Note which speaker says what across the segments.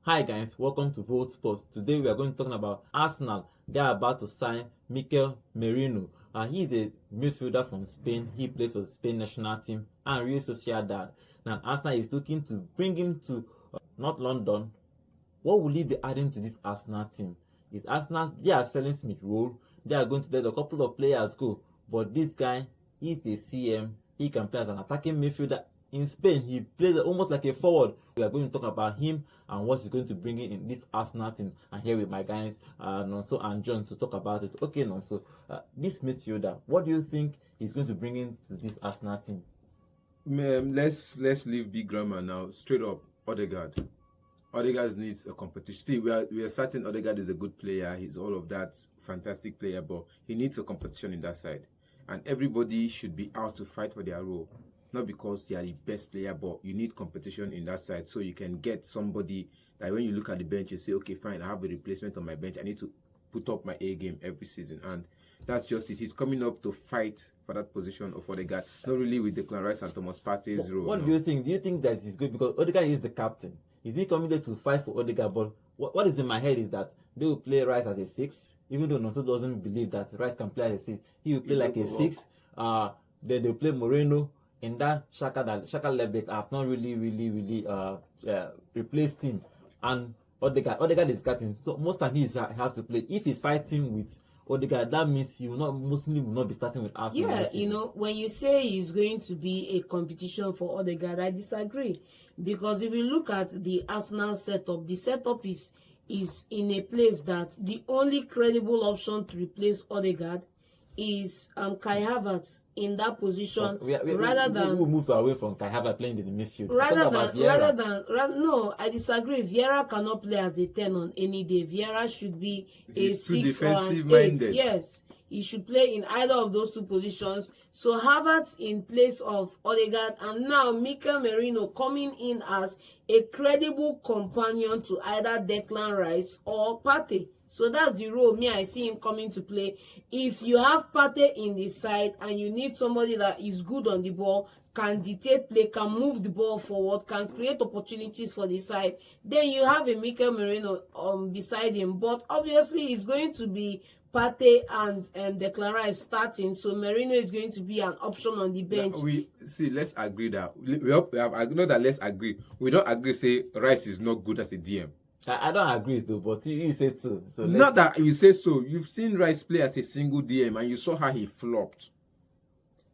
Speaker 1: Hi guys, welcome to Vote Sports. Today we are going to talk about Arsenal. They are about to sign Mikel Merino. He is a midfielder from Spain. He plays for the Spain national team and Real Sociedad. Now Arsenal is looking to bring him to North London. What will he be adding to this Arsenal team? Is Arsenal, they are selling Smith Rowe. They are going to let a couple of players go. But this guy, he's a CM. He can play as an attacking midfielder. In Spain, he plays almost like a forward. We are going to talk about him and what he's going to bring in this Arsenal team. And here with my guys, Nonso and John, to talk about it. Okay, Nonso, this midfielder, what do you think he's going to bring in to this Arsenal team?
Speaker 2: Let's leave big grammar now. Straight up, Odegaard. Odegaard needs a competition. See, we are certain Odegaard is a good player. He's all of that, fantastic player, but he needs a competition in that side. And everybody should be out to fight for their role. Not because they are the best player, but you need competition in that side so you can get somebody that when you look at the bench, you say, okay, fine, I have a replacement on my bench. I need to put up my A game every season. And that's just it. He's coming up to fight for that position of Odegaard, not really with Declan Rice and Thomas Partey's role.
Speaker 1: What do you think? Do you think that it's good? Because Odegaard is the captain. Is he coming there to fight for Odegaard? But what is in my head is that they will play Rice as a 6, even though Nonso doesn't believe that Rice can play as a 6. He will play like a 6. Then they'll play Merino. In that Xhaka left back, I have not really replaced him. And Odegaard is captain, so most time he has to play. If he's fighting with Odegaard, that means he will not be starting with Arsenal.
Speaker 3: Yeah, you know, when you say he's going to be a competition for Odegaard, I disagree. Because if you look at the Arsenal setup, the setup is in a place that the only credible option to replace Odegaard is Kai Havertz in that position.
Speaker 1: We move away from Kai Havertz playing in the midfield.
Speaker 3: No, I disagree. Vieira cannot play as a 10 on any day. Vieira should be a 6 or an 8. Yes, he should play in either of those two positions. So Havertz in place of Odegaard, and now Mikel Merino coming in as a credible companion to either Declan Rice or Partey. So that's the role I see him coming to play. If you have Partey in the side and you need somebody that is good on the ball, can dictate play, can move the ball forward, can create opportunities for the side, then you have a Mikel Merino beside him. But obviously it's going to be Partey and Declan Rice starting, so Merino is going to be an option on the bench.
Speaker 2: Let's agree that let's agree. We don't agree say Rice is not good as a DM.
Speaker 1: I don't agree though, but you said so.
Speaker 2: Not that you say so. You've seen Rice play as a single DM and you saw how he flopped.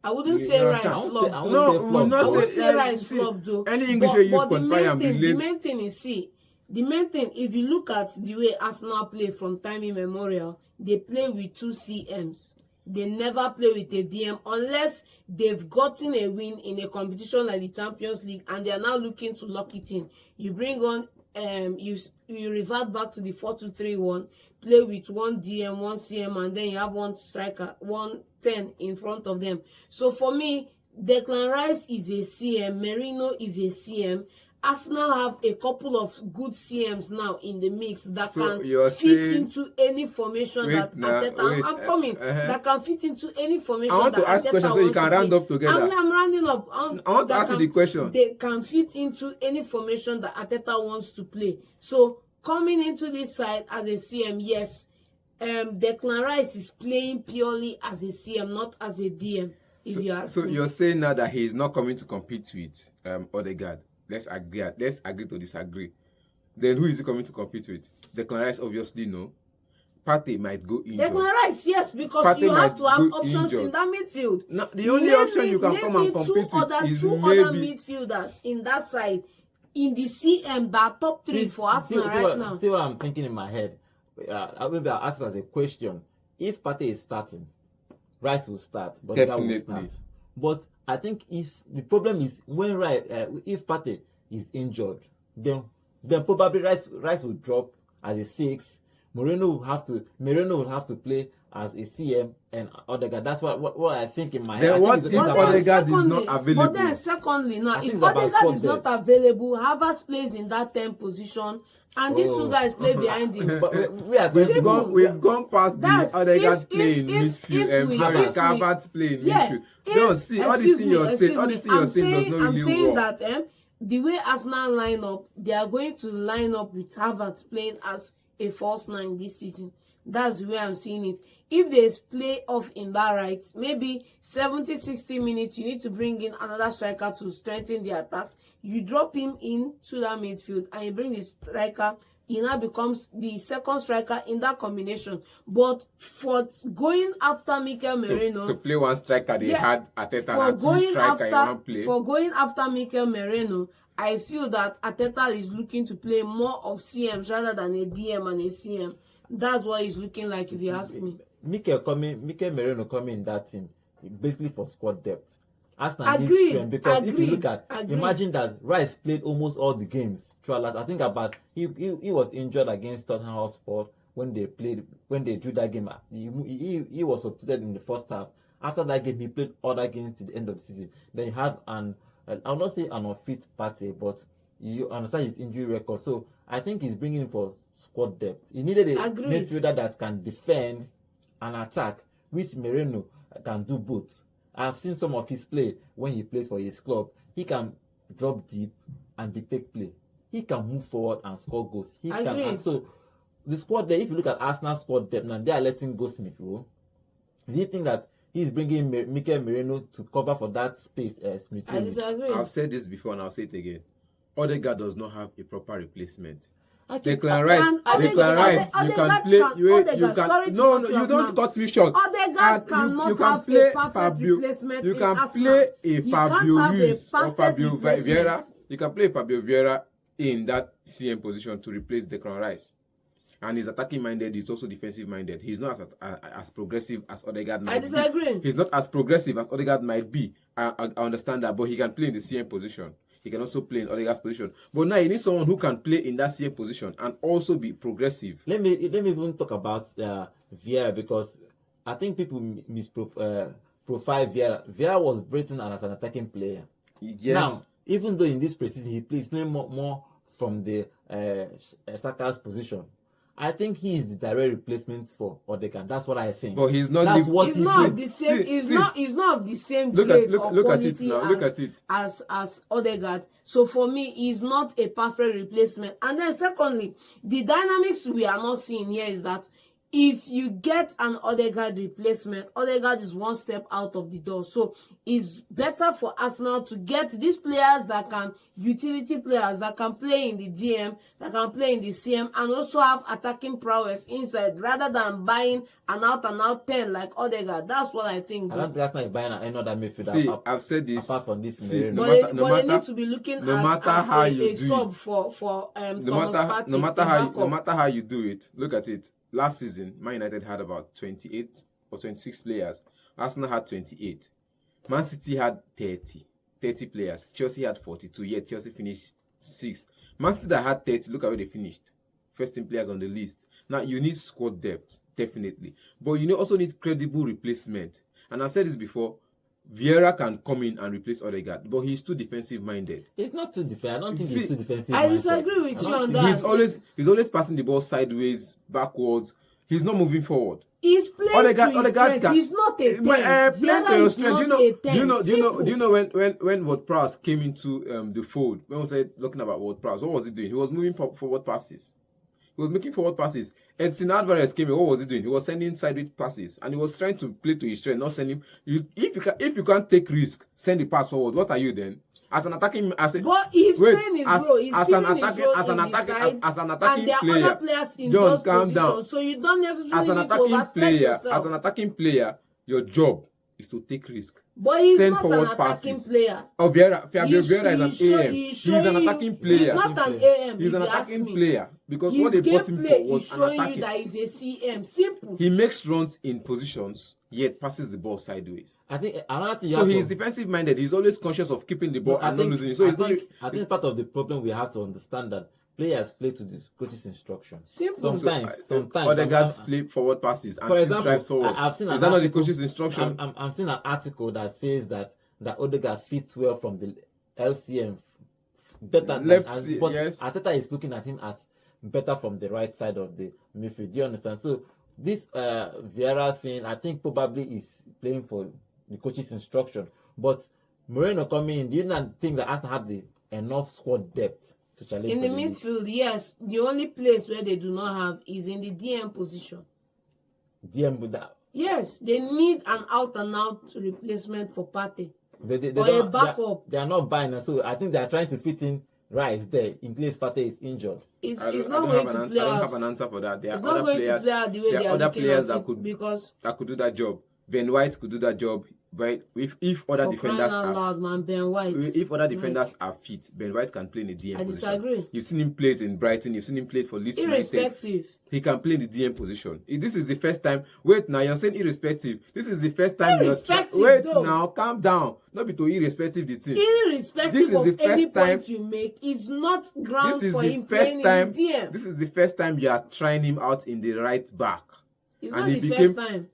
Speaker 3: I wouldn't say Rice flopped.
Speaker 1: I wouldn't
Speaker 3: say Rice flopped though.
Speaker 2: Any English way use confine and be late.
Speaker 3: The main thing is, if you look at the way Arsenal play from time immemorial, they play with 2 CMs. They never play with a DM unless they've gotten a win in a competition like the Champions League and they are now looking to lock it in. You bring on you revert back to the 4-2-3-1, play with 1 DM, 1 CM, and then you have 1 striker, 1 10 in front of them. So for me, Declan Rice is a CM, Merino is a CM. Arsenal have a couple of good CMs now in the mix that can fit into any formation that can fit into any formation.
Speaker 2: I want to ask questions so you can round up together.
Speaker 3: I'm rounding up.
Speaker 2: I want to ask you the question.
Speaker 3: They can fit into any formation that Arteta wants to play. So coming into this side as a CM, yes, Declan Rice is playing purely as a CM, not as a DM. So
Speaker 2: you're saying now that he is not coming to compete with Odegaard. Let's agree to disagree. Then who is he coming to compete with? Declan Rice, obviously no. Partey might go injured.
Speaker 3: Declan Rice, yes, because Partey you have to have options in that midfield.
Speaker 2: No, the only option you can come and compete with is
Speaker 3: two other midfielders in that side, in the CM, that top 3 for Arsenal right now.
Speaker 1: See what I'm thinking in my head? Maybe I'll ask as a question. If Partey is starting, Rice will start, but Odegaard will start. But I think if the problem is when if Partey is injured, then probably Rice will drop as a 6. Merino will have to play as a CM and Odegaard. That's what I think in my head.
Speaker 2: Then what if Odegaard is not available?
Speaker 3: But then secondly, now if Odegaard is not available, Havertz plays in that 10 position. And these 2 guys play behind him.
Speaker 1: But
Speaker 2: we've gone past the Odegaard playing midfield and Havertz playing midfield. Don't see all these things you're saying. All these things you're saying does not really work.
Speaker 3: I'm saying that the way Arsenal line up, they are going to line up with Havertz playing as a false nine this season. That's the way I'm seeing it. If they play off in that right, maybe 70-60 minutes, you need to bring in another striker to strengthen the attack. You drop him into that midfield and you bring the striker. He now becomes the second striker in that combination. But for going after Mikel Merino...
Speaker 2: To play one striker, they had Arteta and two strikers in one play.
Speaker 3: For going after Mikel Merino, I feel that Arteta is looking to play more of CMs rather than a DM and a CM. That's what he's looking like, if you ask me.
Speaker 1: Mikel Merino coming in that team, basically for squad depth. Arsenal needs strength, because if you look at, imagine that Rice played almost all the games throughout last. I think about he was injured against Tottenham Hotspur when they drew that game. He was substituted in the first half. After that game, he played other games to the end of the season. Then you have I'll not say an unfit party, but you understand his injury record. So I think he's bringing in for squad depth. He needed a midfielder that can defend and attack, which Merino can do both. I've seen some of his play when he plays for his club. He can drop deep and dictate play. He can move forward and score goals. So the squad there, if you look at Arsenal's squad depth now, they are letting go Smith Rowe. Do you think that he's bringing Mikel Merino to cover for that space, Smith Rowe?
Speaker 3: I disagree.
Speaker 2: I've said this before and I'll say it again. Odegaard does not have a proper replacement.
Speaker 1: Declan
Speaker 2: Rice, you can play. No, you don't cut me short.
Speaker 3: Odegaard cannot have a perfect replacement.
Speaker 2: You can play a Fabio Ruiz or Fabio Vieira. You can play Fabio Vieira in that CM position to replace Declan Rice. And he's attacking minded. He's also defensive minded. He's not as progressive as Odegaard might be.
Speaker 3: I disagree.
Speaker 2: He's not as progressive as Odegaard might be. I understand that, but he can play in the CM position. He can also play in Odegaard's position. But now you need someone who can play in that CM position and also be progressive.
Speaker 1: Let me even talk about Vieira, because I think people misprofile Vieira. Vieira was written as an attacking player.
Speaker 2: Yes.
Speaker 1: Now, even though in this preseason he plays playing more from the Saka's position, I think he is the direct replacement for Odegaard. That's what I think.
Speaker 2: But he's not.
Speaker 3: He's not of the same. He's not of the same grade or quality as Odegaard. So for me, he's not a perfect replacement. And then secondly, the dynamics we are not seeing here is that if you get an Odegaard replacement, Odegaard is one step out of the door. So it's better for Arsenal to get these players that can, utility players that can play in the DM, that can play in the CM, and also have attacking prowess inside, rather than buying an out-and-out 10 like Odegaard. That's what I think.
Speaker 1: I don't think Arsenal is buying another midfielder.
Speaker 2: See, I've said this.
Speaker 1: Apart from this,
Speaker 3: they need to be looking at a sub for Thomas Partey.
Speaker 2: No matter how you do it, look at it. Last season, Man United had about 28 or 26 players. Arsenal had 28. Man City had 30 players. Chelsea had 42, yet Chelsea finished 6th. Man City that had 30, look at where they finished. First team players on the list. Now, you need squad depth, definitely. But you also need credible replacement. And I've said this before, Vieira can come in and replace Odegaard, but he's too defensive-minded.
Speaker 1: It's not too defensive. I don't think he's too defensive.
Speaker 3: I disagree with you on that.
Speaker 2: He's always passing the ball sideways, backwards. He's not moving forward.
Speaker 3: He's playing to his strength. He's not a 10. Vieira is not a 10.
Speaker 2: Do you know when Ward-Prowse came into the fold? When we said looking about Ward-Prowse, what was he doing? He was moving forward passes. He was making forward passes. And Edson Alvarez came in. What was he doing? He was sending sideways passes, and he was trying to play to his strength, not sending. If you can't take risk, send the pass forward. What are you then? As an attacking,
Speaker 3: but he's playing his role. He's
Speaker 2: as an attacking
Speaker 3: and there
Speaker 2: player.
Speaker 3: are other players in
Speaker 2: John,
Speaker 3: those
Speaker 2: calm
Speaker 3: positions,
Speaker 2: down.
Speaker 3: so you don't necessarily need to overstretch yourself.
Speaker 2: As an attacking player, your job is to take risk.
Speaker 3: But he's
Speaker 2: send
Speaker 3: not
Speaker 2: forward
Speaker 3: an attacking
Speaker 2: passes.
Speaker 3: Player.
Speaker 2: Oh, Fabio Vieira is an AM. He's an attacking player.
Speaker 3: He's not an AM.
Speaker 2: He's an attacking player because
Speaker 3: his
Speaker 2: what they bought him for was an attacking.
Speaker 3: Showing you that he's a CM. Simple.
Speaker 2: He makes runs in positions, yet passes the ball sideways.
Speaker 1: I think another thing.
Speaker 2: So he's defensive minded. He's always conscious of keeping the ball and not losing it. So
Speaker 1: I think part of the problem we have to understand that players play to the coach's instruction.
Speaker 3: Simple.
Speaker 1: Sometimes
Speaker 2: Odegaard's play forward passes and
Speaker 1: for example,
Speaker 2: drives forward.
Speaker 1: I've seen
Speaker 2: is that not the coach's instruction?
Speaker 1: I'm seeing an article that says that Odegaard fits well from the LCM better
Speaker 2: left,
Speaker 1: but
Speaker 2: yes.
Speaker 1: Arteta is looking at him as better from the right side of the midfield. Do you understand? So this Vieira thing, I think probably is playing for the coach's instruction. But Merino coming in, do you not think that Arsenal have the enough squad depth to challenge
Speaker 3: In
Speaker 1: for
Speaker 3: the
Speaker 1: league.
Speaker 3: midfield, yes, the only place where they do not have is in the DM position.
Speaker 1: DM with that.
Speaker 3: Yes, they need an out-and-out replacement for Partey.
Speaker 1: They
Speaker 3: Or a
Speaker 1: don't-
Speaker 3: backup.
Speaker 1: They are not buying it, so I think they are trying to fit in Rice there in case Partey is injured.
Speaker 3: It's
Speaker 2: I
Speaker 3: not
Speaker 2: don't
Speaker 3: going
Speaker 2: have
Speaker 3: to
Speaker 2: an-
Speaker 3: play
Speaker 2: I don't
Speaker 3: out.
Speaker 2: have an answer for that. There
Speaker 3: It's
Speaker 2: are
Speaker 3: not
Speaker 2: other
Speaker 3: going to
Speaker 2: players.
Speaker 3: play out the way
Speaker 2: there
Speaker 3: they
Speaker 2: are
Speaker 3: are
Speaker 2: other
Speaker 3: looking
Speaker 2: players
Speaker 3: at
Speaker 2: that
Speaker 3: it
Speaker 2: could
Speaker 3: because
Speaker 2: do that job. Ben White could do that job, but if other
Speaker 3: for
Speaker 2: defenders
Speaker 3: crying out
Speaker 2: are
Speaker 3: loud, man, Ben White.
Speaker 2: if other defenders are fit, Ben White can play in the DM
Speaker 3: I
Speaker 2: position.
Speaker 3: disagree.
Speaker 2: You've seen him play it in Brighton. You've seen him play it for Leeds United.
Speaker 3: Irrespective.
Speaker 2: He can play in the DM position. This is the first time. Wait now, you're saying irrespective. This is the first time
Speaker 3: Irrespective,
Speaker 2: Wait
Speaker 3: though.
Speaker 2: now, calm down. Not be to irrespective the team.
Speaker 3: Irrespective
Speaker 2: This is
Speaker 3: of
Speaker 2: the
Speaker 3: any
Speaker 2: first time-
Speaker 3: point you make, it's not grounds
Speaker 2: This is
Speaker 3: for
Speaker 2: the
Speaker 3: him
Speaker 2: first
Speaker 3: playing
Speaker 2: time.
Speaker 3: in the DM.
Speaker 2: This is the first time you are trying him out in the right back.
Speaker 3: It's
Speaker 2: and
Speaker 3: not
Speaker 2: he
Speaker 3: the
Speaker 2: became-
Speaker 3: first time.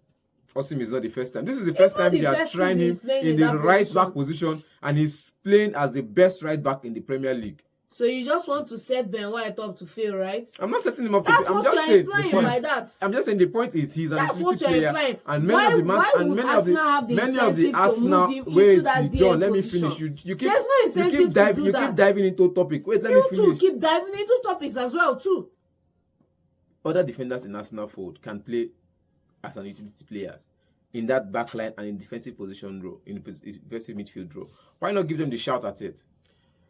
Speaker 2: Osim is not the first time. This is the first
Speaker 3: not
Speaker 2: time
Speaker 3: the
Speaker 2: you are
Speaker 3: first
Speaker 2: trying
Speaker 3: season
Speaker 2: him
Speaker 3: he's playing
Speaker 2: in
Speaker 3: in
Speaker 2: the
Speaker 3: that
Speaker 2: right
Speaker 3: position.
Speaker 2: back position, and he's playing as the best right back in the Premier League.
Speaker 3: So you just want to set Ben White up to fail, right?
Speaker 2: I'm not setting him up.
Speaker 3: That's
Speaker 2: I'm
Speaker 3: what
Speaker 2: just
Speaker 3: you're
Speaker 2: saying.
Speaker 3: implying
Speaker 2: the point-
Speaker 3: by that.
Speaker 2: I'm just saying the point is he's an
Speaker 3: That's what
Speaker 2: utility
Speaker 3: you're
Speaker 2: player,
Speaker 3: implying.
Speaker 2: and many of the
Speaker 3: Why would Arsenal have the
Speaker 2: many of the
Speaker 3: incentive to
Speaker 2: Arsenal.
Speaker 3: move him into
Speaker 2: Wait,
Speaker 3: that DM
Speaker 2: John, let me
Speaker 3: position?
Speaker 2: finish. You keep
Speaker 3: There's no incentive
Speaker 2: you keep
Speaker 3: to
Speaker 2: diving.
Speaker 3: do
Speaker 2: You
Speaker 3: that.
Speaker 2: keep diving into topic. Wait, let
Speaker 3: You
Speaker 2: me
Speaker 3: too
Speaker 2: finish.
Speaker 3: keep diving into topics as well too.
Speaker 2: Other defenders in Arsenal fold can play as an utility players in that back line and in defensive position role, in defensive midfield role. Why not give them the shout at it?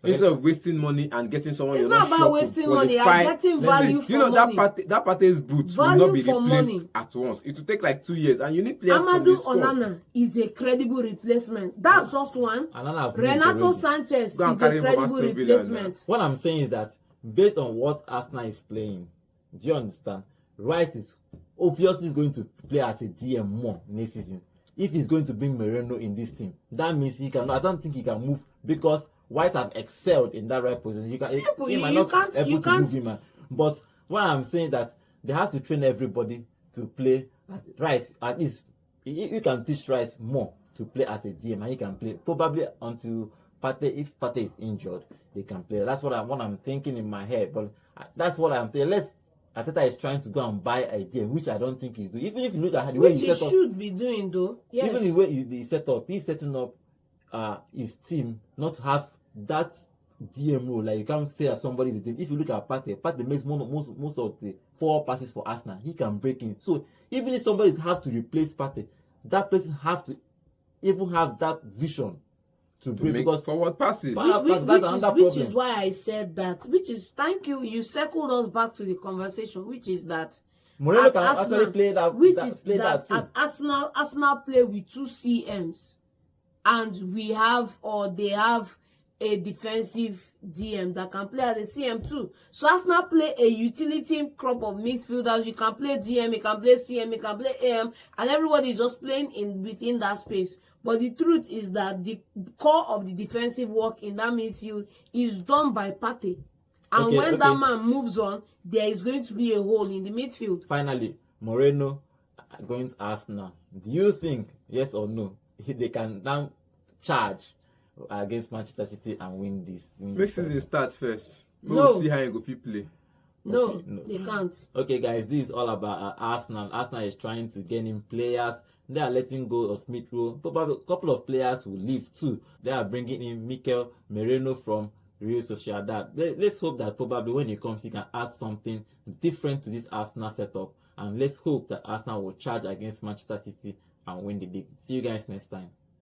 Speaker 1: Okay.
Speaker 2: Instead of wasting money and getting someone
Speaker 3: It's
Speaker 2: you're
Speaker 3: not
Speaker 2: not
Speaker 3: about
Speaker 2: sure
Speaker 3: wasting
Speaker 2: could
Speaker 3: money.
Speaker 2: qualify.
Speaker 3: I'm getting
Speaker 2: Listen,
Speaker 3: value for
Speaker 2: you know
Speaker 3: money.
Speaker 2: that Partey's boots will
Speaker 3: Value
Speaker 2: not be
Speaker 3: for
Speaker 2: replaced
Speaker 3: money.
Speaker 2: at once. It will take like 2 years, and you need players from the
Speaker 3: Amadou
Speaker 2: squad.
Speaker 3: Onana is a credible replacement. That's just one.
Speaker 1: Another have
Speaker 3: Renato
Speaker 1: moved already.
Speaker 3: Sanchez
Speaker 2: Go and
Speaker 3: is
Speaker 2: carry
Speaker 3: a
Speaker 2: him for
Speaker 3: credible
Speaker 2: Aston Villa
Speaker 3: replacement.
Speaker 1: What I'm saying is that based on what Arsenal is playing, do you understand? Rice is obviously going to play as a DM more next season. If he's going to bring Merino in this team, that means he can. I don't think he can move because White have excelled in that right position.
Speaker 3: Simple.
Speaker 1: He might
Speaker 3: You
Speaker 1: not
Speaker 3: can't-
Speaker 1: be able
Speaker 3: you
Speaker 1: to
Speaker 3: can't-
Speaker 1: move him. But what I'm saying that they have to train everybody to play as Rice. At least you can teach Rice more to play as a DM, and he can play probably until Partey. If Partey is injured, they can play. That's what I'm thinking in my head. But that's what I'm thinking. Arteta is trying to go and buy a DM, which I don't think he's doing. Even if you look at the way
Speaker 3: Which
Speaker 1: he
Speaker 3: he
Speaker 1: set up,
Speaker 3: should be doing though. Yes.
Speaker 1: even the way he set up, he's setting up his team not to have that DM role. Like you can't say that somebody is a team. If you look at Partey makes most of the 4 passes for Arsenal. He can break in. So even if somebody has to replace Partey, that person have to even have that vision to
Speaker 2: To
Speaker 1: break
Speaker 2: make
Speaker 1: because
Speaker 2: forward passes.
Speaker 1: But-
Speaker 3: Which
Speaker 1: that's
Speaker 3: is
Speaker 1: another problem.
Speaker 3: why I said that. Which is thank you. You circled us back to the conversation, which is that
Speaker 1: Moreno
Speaker 3: at
Speaker 1: can
Speaker 3: Arsenal,
Speaker 1: actually play that.
Speaker 3: which
Speaker 1: that,
Speaker 3: is
Speaker 1: play
Speaker 3: that
Speaker 1: too.
Speaker 3: at Arsenal play with 2 CMs, and we have or they have a defensive DM that can play as a CM too. So Arsenal play a utility crop of midfielders. You can play DM, you can play CM, you can play AM, and everybody is just playing in within that space. But the truth is that the core of the defensive work in that midfield is done by Partey. And
Speaker 1: Okay,
Speaker 3: when
Speaker 1: okay.
Speaker 3: that man moves on, there is going to be a hole in the midfield.
Speaker 1: Finally, Moreno going to Arsenal. Do you think, yes or no, they can now charge against Manchester City and win this?
Speaker 2: Make season start first.
Speaker 3: No.
Speaker 2: We'll see how you go fit play.
Speaker 3: No,
Speaker 1: Okay, no.
Speaker 3: they can't.
Speaker 1: Okay, guys, this is all about Arsenal. Arsenal is trying to get in players. They are letting go of Smith Rowe. Probably a couple of players will leave too. They are bringing in Mikel Merino from Real Sociedad. Let's hope that probably when he comes, he can add something different to this Arsenal setup. And let's hope that Arsenal will charge against Manchester City and win the league. See you guys next time.